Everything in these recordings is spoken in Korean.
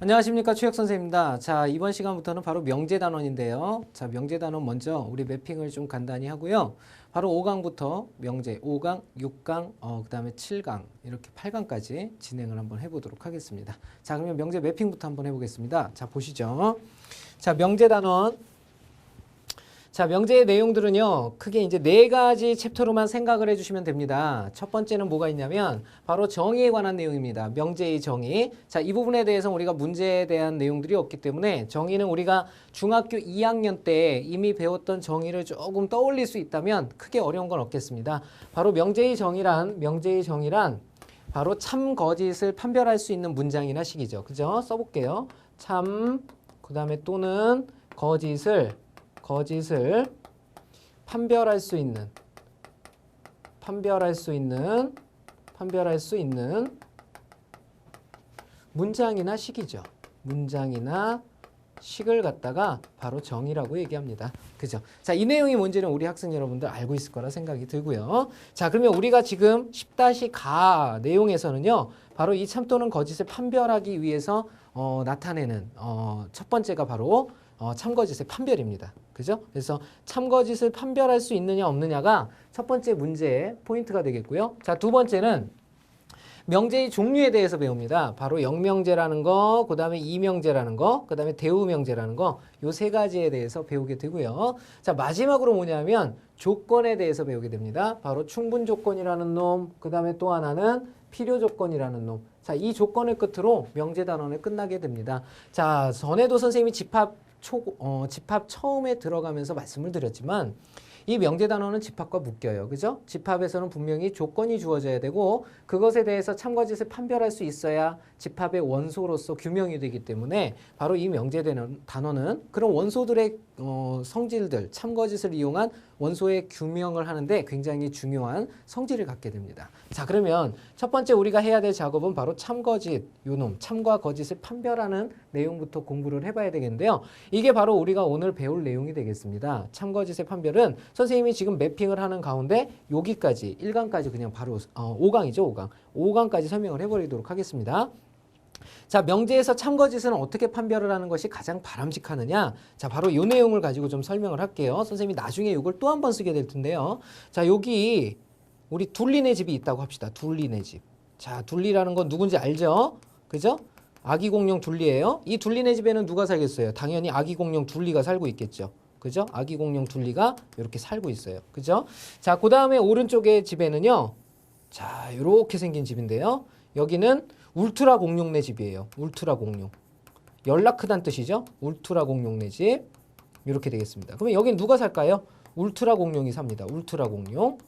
안녕하십니까, 최혁 선생입니다. 자, 이번 시간부터는 바로 명제단원인데요. 자, 명제단원 먼저 우리 매핑을 좀 간단히 하고요. 바로 5강부터 명제 5강, 6강, 그 다음에 7강 이렇게 8강까지 진행을 한번 해보도록 하겠습니다. 자, 그러면 명제 매핑부터 한번 해보겠습니다. 자, 보시죠. 자, 명제단원. 자, 명제의 내용들은요, 크게 이제 네 가지 챕터로만 생각을 해주시면 됩니다. 첫 번째는 뭐가 있냐면, 바로 정의에 관한 내용입니다. 명제의 정의. 자, 이 부분에 대해서 우리가 문제에 대한 내용들이 없기 때문에, 정의는 우리가 중학교 2학년 때 이미 배웠던 정의를 조금 떠올릴 수 있다면, 크게 어려운 건 없겠습니다. 바로 명제의 정의란, 바로 참, 거짓을 판별할 수 있는 문장이나 식이죠. 그죠? 써볼게요. 참, 그 다음에 또는 거짓을 판별할 수 있는 문장이나 식이죠. 문장이나 식을 갖다가 바로 정의라고 얘기합니다. 그죠? 자, 이 내용이 뭔지는 우리 학생 여러분들 알고 있을 거라 생각이 들고요. 자, 그러면 우리가 지금 10-가 내용에서는요, 바로 이 참 또는 거짓을 판별하기 위해서 나타내는 첫 번째가 바로 참거짓의 판별입니다. 그죠? 그래서 참거짓을 판별할 수 있느냐 없느냐가 첫 번째 문제의 포인트가 되겠고요. 자, 두 번째는 명제의 종류에 대해서 배웁니다. 바로 영명제라는 거, 그 다음에 이명제라는 거, 그 다음에 대우명제라는 거, 요 세 가지에 대해서 배우게 되고요. 자, 마지막으로 뭐냐면 조건에 대해서 배우게 됩니다. 바로 충분조건이라는 놈, 그 다음에 또 하나는 필요조건이라는 놈. 자, 이 조건을 끝으로 명제단원을 끝나게 됩니다. 자, 전에도 선생님이 집합 처음에 들어가면서 말씀을 드렸지만 이 명제단원은 집합과 묶여요. 그죠? 집합에서는 분명히 조건이 주어져야 되고 그것에 대해서 참거짓을 판별할 수 있어야 집합의 원소로서 규명이 되기 때문에 바로 이 명제단원은 그런 원소들의 성질들, 참거짓을 이용한 원소의 규명을 하는데 굉장히 중요한 성질을 갖게 됩니다. 자, 그러면 첫 번째 우리가 해야 될 작업은 바로 참거짓, 요놈, 참과 거짓을 판별하는 내용부터 공부를 해봐야 되겠는데요. 이게 바로 우리가 오늘 배울 내용이 되겠습니다. 참거짓의 판별은 선생님이 지금 매핑을 하는 가운데 여기까지 1강까지 그냥 바로 5강이죠. 5강까지 설명을 해버리도록 하겠습니다. 자, 명제에서 참거짓은 어떻게 판별을 하는 것이 가장 바람직하느냐? 자, 바로 이 내용을 가지고 좀 설명을 할게요. 선생님이 나중에 이걸 또 한 번 쓰게 될 텐데요. 자, 여기 우리 둘리네 집이 있다고 합시다. 둘리네 집. 자, 둘리라는 건 누군지 알죠? 그죠? 아기 공룡 둘리예요. 이 둘리네 집에는 누가 살겠어요? 당연히 아기 공룡 둘리가 살고 있겠죠. 그죠? 아기 공룡 둘리가 이렇게 살고 있어요. 그죠? 자, 그 다음에 오른쪽의 집에는요. 자, 이렇게 생긴 집인데요. 여기는 울트라 공룡네 집이에요. 울트라 공룡. 연락 크단 뜻이죠. 울트라 공룡네 집. 이렇게 되겠습니다. 그러면 여긴 누가 살까요? 울트라 공룡이 삽니다. 울트라 공룡.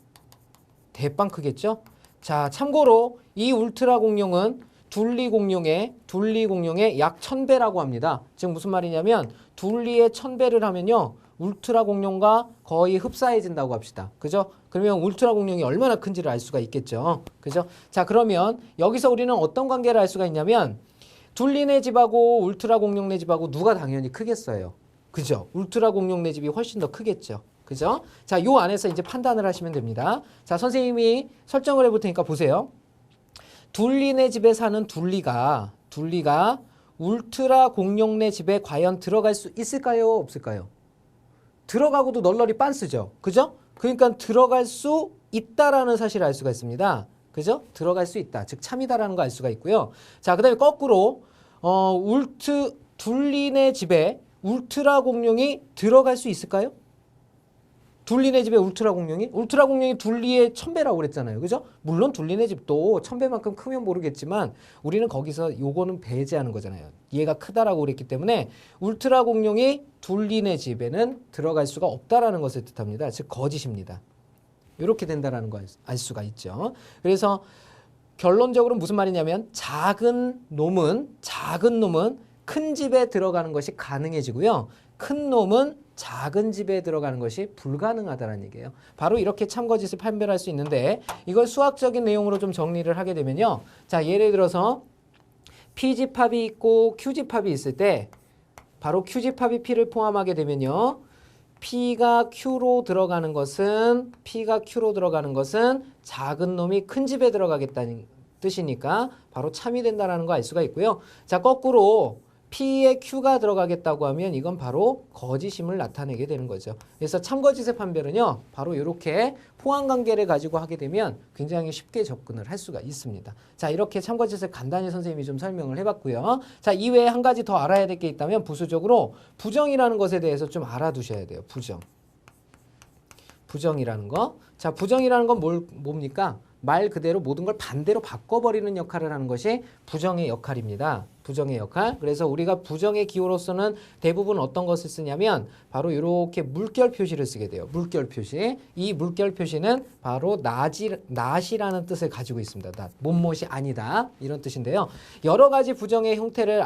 대빵 크겠죠? 자, 참고로 이 울트라 공룡은 둘리 공룡의 약 1000배라고 합니다. 지금 무슨 말이냐면 둘리의 1000배를 하면요. 울트라 공룡과 거의 흡사해진다고 합시다. 그죠? 그러면 울트라 공룡이 얼마나 큰지를 알 수가 있겠죠. 그죠? 자, 그러면 여기서 우리는 어떤 관계를 알 수가 있냐면 둘리네 집하고 울트라 공룡네 집하고 누가 당연히 크겠어요. 그죠? 울트라 공룡네 집이 훨씬 더 크겠죠. 그죠? 자, 요 안에서 이제 판단을 하시면 됩니다. 자, 선생님이 설정을 해볼 테니까 보세요. 둘리네 집에 사는 둘리가 울트라 공룡네 집에 과연 들어갈 수 있을까요? 없을까요? 들어가고도 널널이 빤스죠. 그죠? 그러니까 들어갈 수 있다라는 사실을 알 수가 있습니다. 그죠? 들어갈 수 있다. 즉 참이다라는 거 알 수가 있고요. 자, 그다음에 거꾸로 둘리네 집에 울트라 공룡이 들어갈 수 있을까요? 둘리네 집에 울트라 공룡이 둘리의 1000배라고 그랬잖아요. 그죠? 물론 둘리네 집도 1000배만큼 크면 모르겠지만 우리는 거기서 요거는 배제하는 거잖아요. 얘가 크다라고 그랬기 때문에 울트라 공룡이 둘리네 집에는 들어갈 수가 없다라는 것을 뜻합니다. 즉 거짓입니다. 이렇게 된다라는 걸 알 수가 있죠. 그래서 결론적으로 무슨 말이냐면 작은 놈은 큰 집에 들어가는 것이 가능해지고요. 큰 놈은 작은 집에 들어가는 것이 불가능하다는 얘기예요. 바로 이렇게 참거짓을 판별할 수 있는데 이걸 수학적인 내용으로 좀 정리를 하게 되면요. 자, 예를 들어서 P집합이 있고 Q집합이 있을 때 바로 Q집합이 P를 포함하게 되면요. P가 Q로 들어가는 것은 작은 놈이 큰 집에 들어가겠다는 뜻이니까 바로 참이 된다는 거 알 수가 있고요. 자, 거꾸로 P에 Q가 들어가겠다고 하면 이건 바로 거짓임을 나타내게 되는 거죠. 그래서 참거짓의 판별은요. 바로 이렇게 포함관계를 가지고 하게 되면 굉장히 쉽게 접근을 할 수가 있습니다. 자, 이렇게 참거짓을 간단히 선생님이 좀 설명을 해봤고요. 자, 이외에 한 가지 더 알아야 될 게 있다면 부수적으로 부정이라는 것에 대해서 좀 알아두셔야 돼요. 부정이라는 거. 자, 부정이라는 건 뭡니까? 말 그대로 모든 걸 반대로 바꿔버리는 역할을 하는 것이 부정의 역할입니다. 부정의 역할. 그래서 우리가 부정의 기호로서는 대부분 어떤 것을 쓰냐면 바로 이렇게 물결 표시를 쓰게 돼요. 물결 표시. 이 물결 표시는 바로 낫이라는 뜻을 가지고 있습니다. 낫. 못못이 아니다. 이런 뜻인데요. 여러 가지 부정의 형태를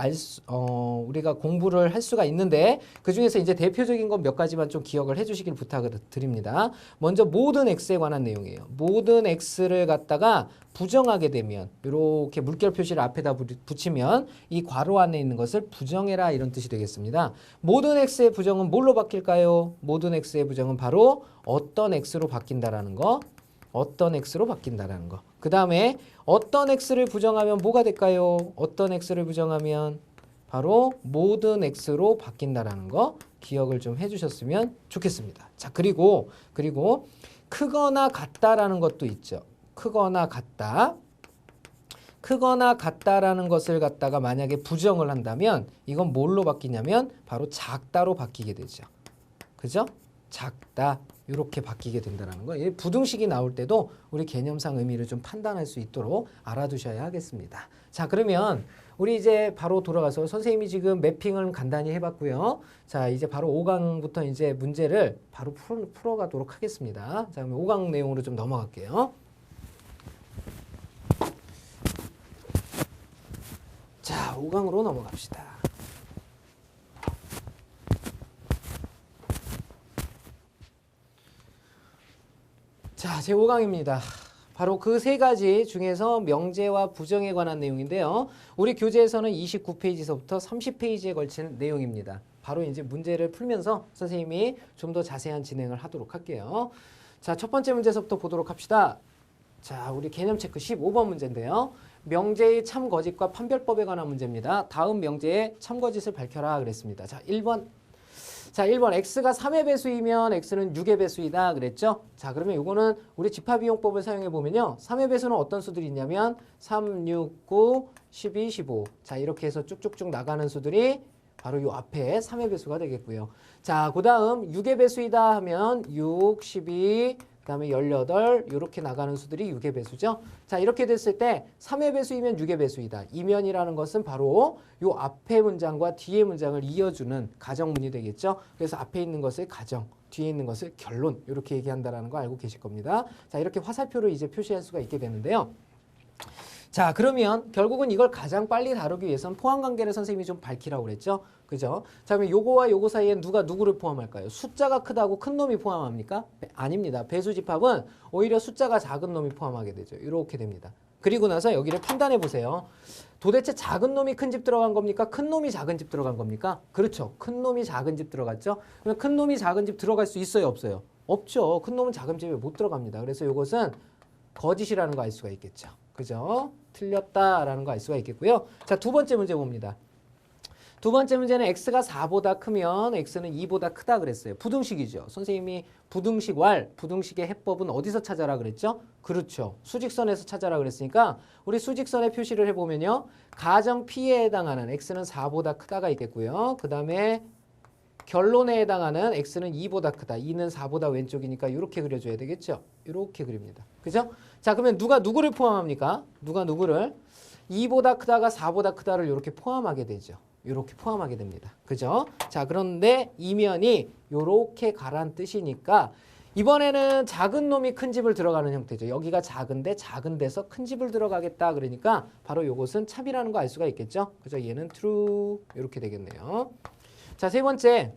우리가 공부를 할 수가 있는데 그중에서 이제 대표적인 것 몇 가지만 좀 기억을 해주시길 부탁을 드립니다. 먼저 모든 x에 관한 내용이에요. 모든 x를 갖다가 부정하게 되면 이렇게 물결 표시를 앞에다 붙이면 이 괄호 안에 있는 것을 부정해라 이런 뜻이 되겠습니다. 모든 x의 부정은 뭘로 바뀔까요? 모든 x의 부정은 바로 어떤 x로 바뀐다라는 거. 어떤 x로 바뀐다라는 거. 그 다음에 어떤 x를 부정하면 뭐가 될까요? 어떤 x를 부정하면 바로 모든 x로 바뀐다라는 거 기억을 좀 해주셨으면 좋겠습니다. 자, 그리고 크거나 같다라는 것도 있죠. 크거나 같다라는 것을 갖다가 만약에 부정을 한다면 이건 뭘로 바뀌냐면 바로 작다로 바뀌게 되죠. 그죠? 작다 이렇게 바뀌게 된다는 거. 부등식이 나올 때도 우리 개념상 의미를 좀 판단할 수 있도록 알아두셔야 하겠습니다. 자, 그러면 우리 이제 바로 돌아가서 선생님이 지금 매핑을 간단히 해봤고요. 자, 이제 바로 5강부터 이제 문제를 바로 풀어가도록 하겠습니다. 자, 그럼 5강 내용으로 좀 넘어갈게요. 자, 5강으로 넘어갑시다. 자, 제 5강입니다. 바로 그 세 가지 중에서 명제와 부정에 관한 내용인데요. 우리 교재에서는 29페이지서부터 30페이지에 걸친 내용입니다. 바로 이제 문제를 풀면서 선생님이 좀 더 자세한 진행을 하도록 할게요. 자, 첫 번째 문제서부터 보도록 합시다. 자, 우리 개념 체크 15번 문제인데요. 명제의 참거짓과 판별법에 관한 문제입니다. 다음 명제의 참거짓을 밝혀라 그랬습니다. 자, 1번. 자, 1번 x가 3의 배수이면 x는 6의 배수이다 그랬죠? 자, 그러면 이거는 우리 집합이용법을 사용해 보면요. 3의 배수는 어떤 수들이 있냐면 3, 6, 9, 12, 15. 자, 이렇게 해서 쭉쭉쭉 나가는 수들이 바로 요 앞에 3의 배수가 되겠고요. 자, 그 다음 6의 배수이다 하면 6, 12, 그 다음에 18 이렇게 나가는 수들이 6의 배수죠. 자, 이렇게 됐을 때 3의 배수이면 6의 배수이다. 이면이라는 것은 바로 요 앞에 문장과 뒤에 문장을 이어주는 가정문이 되겠죠. 그래서 앞에 있는 것을 가정, 뒤에 있는 것을 결론 이렇게 얘기한다는 거 알고 계실 겁니다. 자, 이렇게 화살표로 이제 표시할 수가 있게 되는데요. 자, 그러면 결국은 이걸 가장 빨리 다루기 위해서는 포함관계를 선생님이 좀 밝히라고 그랬죠. 그죠? 자, 그러면 요거와 요거 사이에 누가 누구를 포함할까요? 숫자가 크다고 큰 놈이 포함합니까? 아닙니다. 배수집합은 오히려 숫자가 작은 놈이 포함하게 되죠. 이렇게 됩니다. 그리고 나서 여기를 판단해 보세요. 도대체 작은 놈이 큰 집 들어간 겁니까? 큰 놈이 작은 집 들어간 겁니까? 그렇죠. 큰 놈이 작은 집 들어갔죠. 그럼 큰 놈이 작은 집 들어갈 수 있어요? 없어요? 없죠. 큰 놈은 작은 집에 못 들어갑니다. 그래서 이것은 거짓이라는 거 알 수가 있겠죠. 그죠? 틀렸다라는 거 알 수가 있겠고요. 자, 두 번째 문제 봅니다. 두 번째 문제는 x가 4보다 크면 x는 2보다 크다 그랬어요. 부등식이죠. 선생님이 부등식 왈, 부등식의 해법은 어디서 찾아라 그랬죠? 그렇죠. 수직선에서 찾아라 그랬으니까 우리 수직선에 표시를 해보면요. 가정 P에 해당하는 x는 4보다 크다가 있겠고요. 그 다음에 결론에 해당하는 x는 2보다 크다. 2는 4보다 왼쪽이니까 이렇게 그려줘야 되겠죠. 이렇게 그립니다. 그죠? 자, 그러면 누가 누구를 포함합니까? 누가 누구를? 2보다 크다가 4보다 크다를 이렇게 포함하게 되죠. 이렇게 포함하게 됩니다. 그죠? 자, 그런데 이면이 이렇게 가란 뜻이니까 이번에는 작은 놈이 큰 집을 들어가는 형태죠. 여기가 작은데 작은 데서 큰 집을 들어가겠다. 그러니까 바로 이것은 참이라는 거 알 수가 있겠죠. 그죠? 얘는 true 이렇게 되겠네요. 자, 세 번째.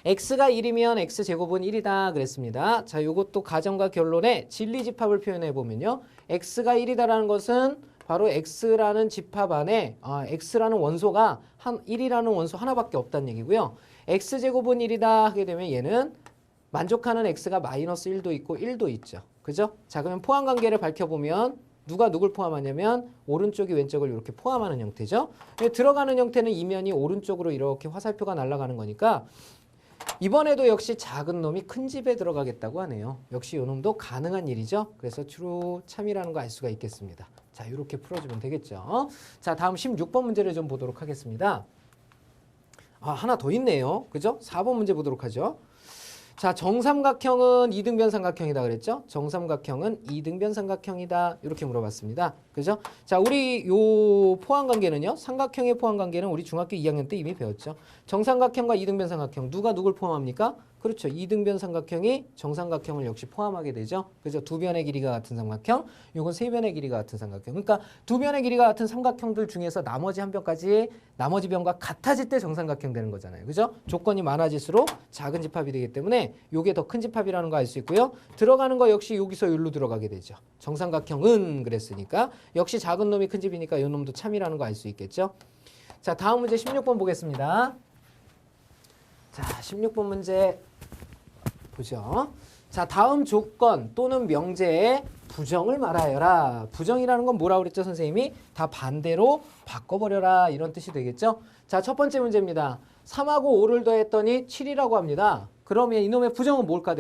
x가 1이면 x제곱은 1이다 그랬습니다. 자, 이것도 가정과 결론에 진리집합을 표현해 보면요. x가 1이다라는 것은 바로 x라는 집합 안에 x라는 원소가 1이라는 원소 하나밖에 없다는 얘기고요. x제곱은 1이다 하게 되면 얘는 만족하는 x가 마이너스 1도 있고 1도 있죠. 그죠? 자, 그러면 포함관계를 밝혀보면 누가 누굴 포함하냐면 오른쪽이 왼쪽을 이렇게 포함하는 형태죠. 들어가는 형태는 이면이 오른쪽으로 이렇게 화살표가 날아가는 거니까 이번에도 역시 작은 놈이 큰 집에 들어가겠다고 하네요. 역시 이 놈도 가능한 일이죠. 그래서 true 참이라는 거 알 수가 있겠습니다. 자, 이렇게 풀어주면 되겠죠. 자, 다음 16번 문제를 좀 보도록 하겠습니다. 아, 하나 더 있네요. 그죠? 4번 문제 보도록 하죠. 자, 정삼각형은 이등변 삼각형이다 그랬죠? 정삼각형은 이등변 삼각형이다. 이렇게 물어봤습니다. 그죠? 자, 우리 요 포함관계는요. 삼각형의 포함관계는 우리 중학교 2학년 때 이미 배웠죠. 정삼각형과 이등변 삼각형 누가 누굴 포함합니까? 그렇죠. 이등변 삼각형이 정삼각형을 역시 포함하게 되죠. 그죠? 두 변의 길이가 같은 삼각형, 요건 세 변의 길이가 같은 삼각형. 그러니까 두 변의 길이가 같은 삼각형들 중에서 나머지 한 변까지 나머지 변과 같아질 때 정삼각형 되는 거잖아요. 그죠? 조건이 많아질수록 작은 집합이 되기 때문에 요게 더 큰 집합이라는 거 알 수 있고요. 들어가는 거 역시 여기서 여기로 들어가게 되죠. 정삼각형은 그랬으니까 역시 작은 놈이 큰 집이니까 요 놈도 참이라는 거 알 수 있겠죠. 자, 다음 문제 16번 보겠습니다. 자, 16번 문제 보죠. 자, 다음 조건 또는 명제에 부정을 말하여라. 부정이라는 건 뭐라고 그랬죠, 선생님이? 다 반대로 바꿔버려라. 이런 뜻이 되겠죠. 자, 첫 번째 문제입니다. 3하고 5를 더했더니 7이라고 합니다. 그러면 이놈의 부정은 뭐가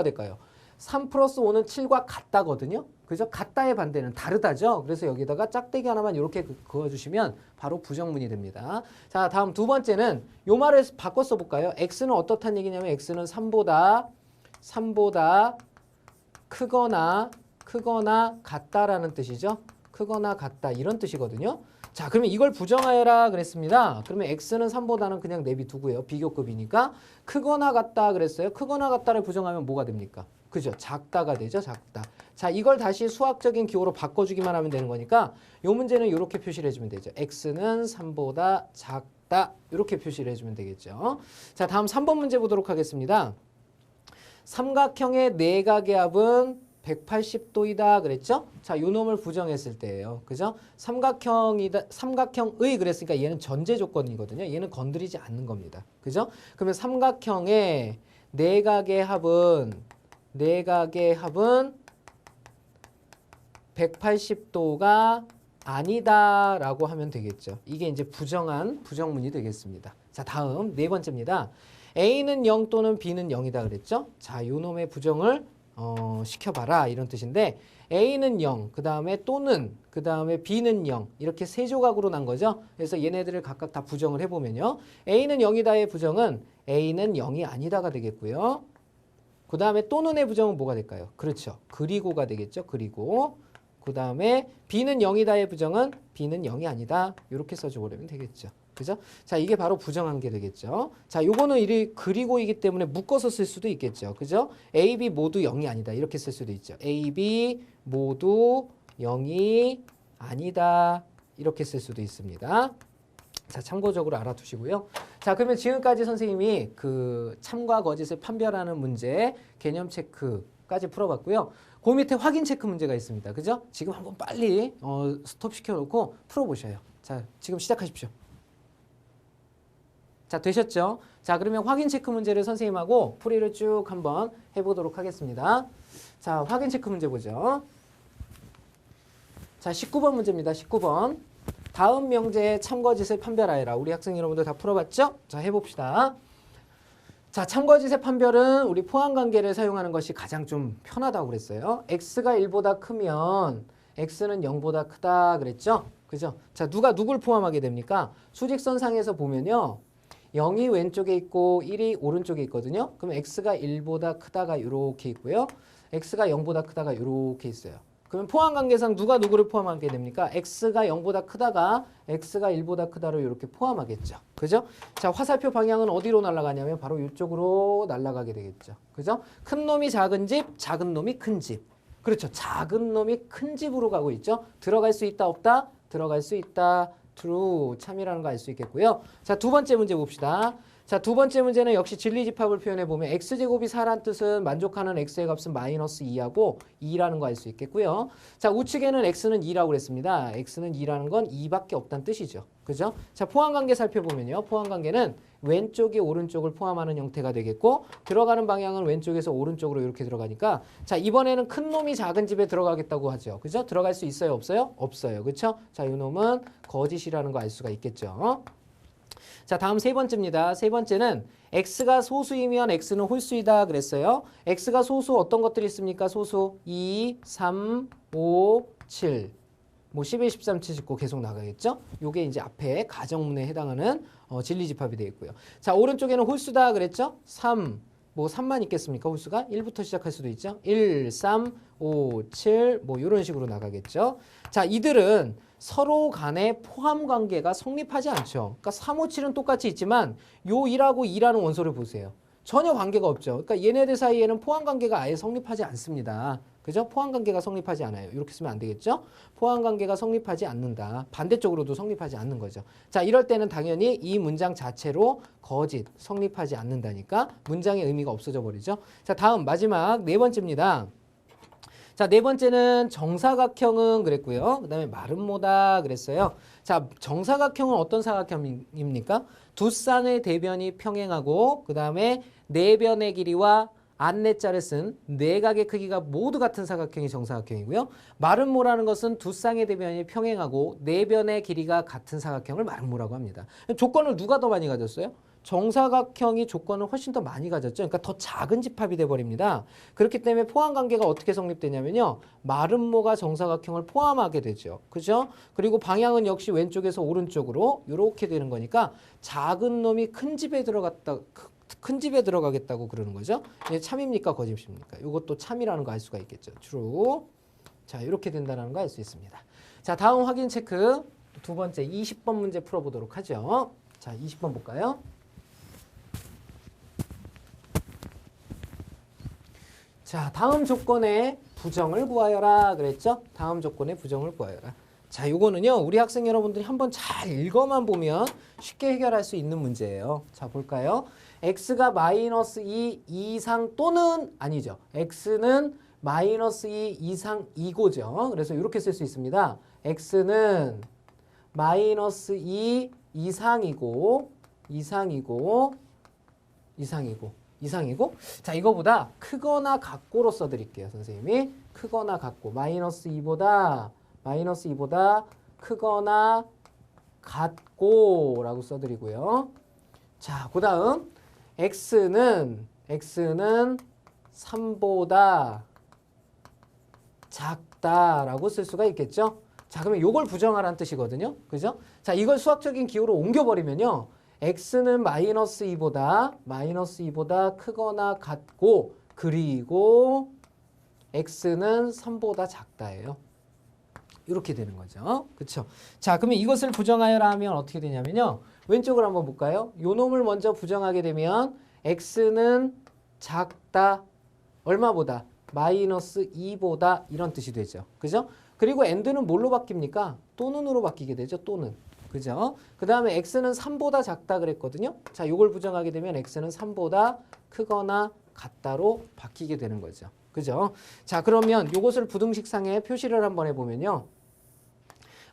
될까요? 3 플러스 5는 7과 같다거든요. 그죠? 같다의 반대는 다르다죠. 그래서 여기다가 짝대기 하나만 이렇게 그어주시면 바로 부정문이 됩니다. 자, 다음 두 번째는 요 말을 바꿔 써볼까요? x는 어떻다는 얘기냐면 x는 3보다 크거나 같다라는 뜻이죠. 크거나 같다 이런 뜻이거든요. 자, 그러면 이걸 부정하여라 그랬습니다. 그러면 x는 3보다는 그냥 내비두고요. 비교급이니까 크거나 같다 그랬어요. 크거나 같다를 부정하면 뭐가 됩니까? 그죠? 작다가 되죠. 작다. 자, 이걸 다시 수학적인 기호로 바꿔주기만 하면 되는 거니까 이 문제는 이렇게 표시를 해주면 되죠. x는 3보다 작다. 이렇게 표시를 해주면 되겠죠. 자, 다음 3번 문제 보도록 하겠습니다. 삼각형의 내각의 합은 180도이다 그랬죠? 자, 요 놈을 부정했을 때예요. 그죠? 삼각형의 그랬으니까 얘는 전제 조건이거든요. 얘는 건드리지 않는 겁니다. 그죠? 그러면 삼각형의 내각의 합은 180도가 아니다라고 하면 되겠죠. 이게 이제 부정문이 되겠습니다. 자, 다음 네 번째입니다. A는 0 또는 B는 0이다 그랬죠? 자, 요 놈의 부정을 시켜봐라 이런 뜻인데 A는 0, 그 다음에 또는, 그 다음에 B는 0 이렇게 세 조각으로 난 거죠. 그래서 얘네들을 각각 다 부정을 해보면요. A는 0이다의 부정은 A는 0이 아니다가 되겠고요. 그 다음에 또는의 부정은 뭐가 될까요? 그렇죠. 그리고가 되겠죠. 그리고 그 다음에 B는 0이다의 부정은 B는 0이 아니다. 이렇게 써주면 되겠죠. 그죠? 자, 이게 바로 부정한 게 되겠죠. 자, 요거는 그리고이기 때문에 묶어서 쓸 수도 있겠죠. 그죠? A, B 모두 0이 아니다. 이렇게 쓸 수도 있죠. A, B 모두 0이 아니다. 이렇게 쓸 수도 있습니다. 자, 참고적으로 알아두시고요. 자, 그러면 지금까지 선생님이 그 참과 거짓을 판별하는 문제 개념 체크까지 풀어봤고요. 그 밑에 확인 체크 문제가 있습니다. 그죠? 지금 한번 빨리 스톱 시켜놓고 풀어보셔요. 자, 지금 시작하십시오. 자, 되셨죠? 자, 그러면 확인 체크 문제를 선생님하고 풀이를 쭉 한번 해보도록 하겠습니다. 자, 확인 체크 문제 보죠. 자, 19번 문제입니다. 19번. 다음 명제의 참거짓을 판별하여라. 우리 학생 여러분들 다 풀어봤죠? 자, 해봅시다. 자, 참거짓의 판별은 우리 포함관계를 사용하는 것이 가장 좀 편하다고 그랬어요. x가 1보다 크면 x는 0보다 크다 그랬죠? 그죠? 자, 누가 누굴 포함하게 됩니까? 수직선상에서 보면요. 0이 왼쪽에 있고 1이 오른쪽에 있거든요. 그럼 x가 1보다 크다가 이렇게 있고요. x가 0보다 크다가 이렇게 있어요. 그러면 포함관계상 누가 누구를 포함하게 됩니까? x가 0보다 크다가 x가 1보다 크다로 이렇게 포함하겠죠. 그죠? 자, 화살표 방향은 어디로 날아가냐면 바로 이쪽으로 날아가게 되겠죠. 그죠? 큰 놈이 작은 집, 작은 놈이 큰 집. 그렇죠. 작은 놈이 큰 집으로 가고 있죠. 들어갈 수 있다, 없다? 들어갈 수 있다. true, 참이라는 거 알 수 있겠고요. 자, 두 번째 문제 봅시다. 자, 두 번째 문제는 역시 진리집합을 표현해 보면 x제곱이 4란 뜻은 만족하는 x의 값은 마이너스 2하고 2라는 거 알 수 있겠고요. 자, 우측에는 x는 2라고 그랬습니다. x는 2라는 건 2밖에 없다는 뜻이죠. 그죠? 자, 포함관계 살펴보면요. 포함관계는 왼쪽이 오른쪽을 포함하는 형태가 되겠고 들어가는 방향은 왼쪽에서 오른쪽으로 이렇게 들어가니까 자, 이번에는 큰 놈이 작은 집에 들어가겠다고 하죠. 그죠? 들어갈 수 있어요? 없어요? 없어요. 그렇죠? 자, 이 놈은 거짓이라는 거 알 수가 있겠죠. 자, 다음 세 번째입니다. 세 번째는 x가 소수이면 x는 홀수이다 그랬어요. x가 소수 어떤 것들이 있습니까? 소수 2, 3, 5, 7. 뭐 11, 13, 79 계속 나가겠죠? 요게 이제 앞에 가정문에 해당하는 진리집합이 되겠고요. 자, 오른쪽에는 홀수다 그랬죠? 3, 뭐 3만 있겠습니까? 홀수가 1부터 시작할 수도 있죠. 1, 3, 5, 7, 뭐 이런 식으로 나가겠죠. 자, 이들은 서로 간의 포함 관계가 성립하지 않죠. 그러니까 3, 5, 7은 똑같이 있지만 요 1하고 2라는 원소를 보세요. 전혀 관계가 없죠. 그러니까 얘네들 사이에는 포함 관계가 아예 성립하지 않습니다. 그죠? 포함 관계가 성립하지 않아요. 이렇게 쓰면 안 되겠죠? 포함 관계가 성립하지 않는다. 반대쪽으로도 성립하지 않는 거죠. 자, 이럴 때는 당연히 이 문장 자체로 거짓, 성립하지 않는다니까 문장의 의미가 없어져 버리죠. 자, 다음 마지막 네 번째입니다. 자, 네 번째는 정사각형은 그랬고요. 그 다음에 마름모다 그랬어요. 자, 정사각형은 어떤 사각형입니까? 두 쌍의 대변이 평행하고 그 다음에 네 변의 길이와 안내자를 쓴 네 각의 크기가 모두 같은 사각형이 정사각형이고요. 마름모라는 것은 두 쌍의 대변이 평행하고 네 변의 길이가 같은 사각형을 마름모라고 합니다. 조건을 누가 더 많이 가졌어요? 정사각형이 조건을 훨씬 더 많이 가졌죠. 그러니까 더 작은 집합이 돼버립니다. 그렇기 때문에 포함관계가 어떻게 성립되냐면요. 마름모가 정사각형을 포함하게 되죠. 그죠? 그리고 방향은 역시 왼쪽에서 오른쪽으로 이렇게 되는 거니까 작은 놈이 큰 집에 들어가겠다고 그러는 거죠. 이게 참입니까? 거짓입니까? 이것도 참이라는 거 알 수가 있겠죠. true. 자, 이렇게 된다는 거 알 수 있습니다. 자, 다음 확인 체크. 두 번째 20번 문제 풀어보도록 하죠. 자, 20번 볼까요? 자, 다음 조건의 부정을 구하여라 그랬죠? 다음 조건의 부정을 구하여라. 자, 요거는요. 우리 학생 여러분들이 한번 잘 읽어만 보면 쉽게 해결할 수 있는 문제예요. 자, 볼까요? x가 마이너스 2 이상 또는 아니죠. x는 마이너스 2 이상 이고죠. 그래서 이렇게 쓸 수 있습니다. x는 마이너스 2 이상이고 자, 이거보다 크거나 같고로 써드릴게요. 선생님이 크거나 같고 마이너스 2보다 크거나 같고 라고 써드리고요. 자, 그 다음 x는 3보다 작다라고 쓸 수가 있겠죠. 자, 그러면 이걸 부정하라는 뜻이거든요. 그죠? 자, 이걸 수학적인 기호로 옮겨버리면요. x는 마이너스 2보다 크거나 같고 그리고 x는 3보다 작다예요. 이렇게 되는 거죠. 그렇죠? 자, 그러면 이것을 부정하여라 하면 어떻게 되냐면요. 왼쪽을 한번 볼까요? 요 놈을 먼저 부정하게 되면 x는 작다. 얼마보다? 마이너스 2보다 이런 뜻이 되죠. 그죠? 그리고 and는 뭘로 바뀝니까? 또는으로 바뀌게 되죠. 또는. 그죠? 그 다음에 x는 3보다 작다 그랬거든요. 자, 요걸 부정하게 되면 x는 3보다 크거나 같다로 바뀌게 되는 거죠. 그죠? 자, 그러면 요것을 부등식상에 표시를 한번 해보면요.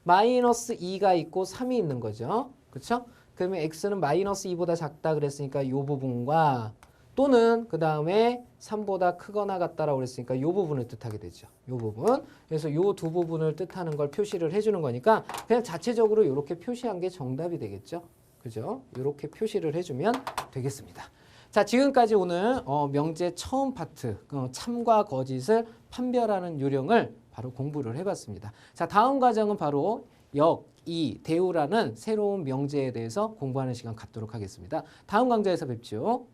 마이너스 2가 있고 3이 있는 거죠. 그렇죠? 그러면 x는 마이너스 2보다 작다 그랬으니까 요 부분과 또는 그 다음에 3보다 크거나 같다라고 그랬으니까 이 부분을 뜻하게 되죠. 이 부분. 그래서 이 두 부분을 뜻하는 걸 표시를 해주는 거니까 그냥 자체적으로 이렇게 표시한 게 정답이 되겠죠. 그죠? 이렇게 표시를 해주면 되겠습니다. 자, 지금까지 오늘 명제 처음 파트 참과 거짓을 판별하는 요령을 바로 공부를 해봤습니다. 자, 다음 과정은 바로 대우라는 새로운 명제에 대해서 공부하는 시간 갖도록 하겠습니다. 다음 강좌에서 뵙죠.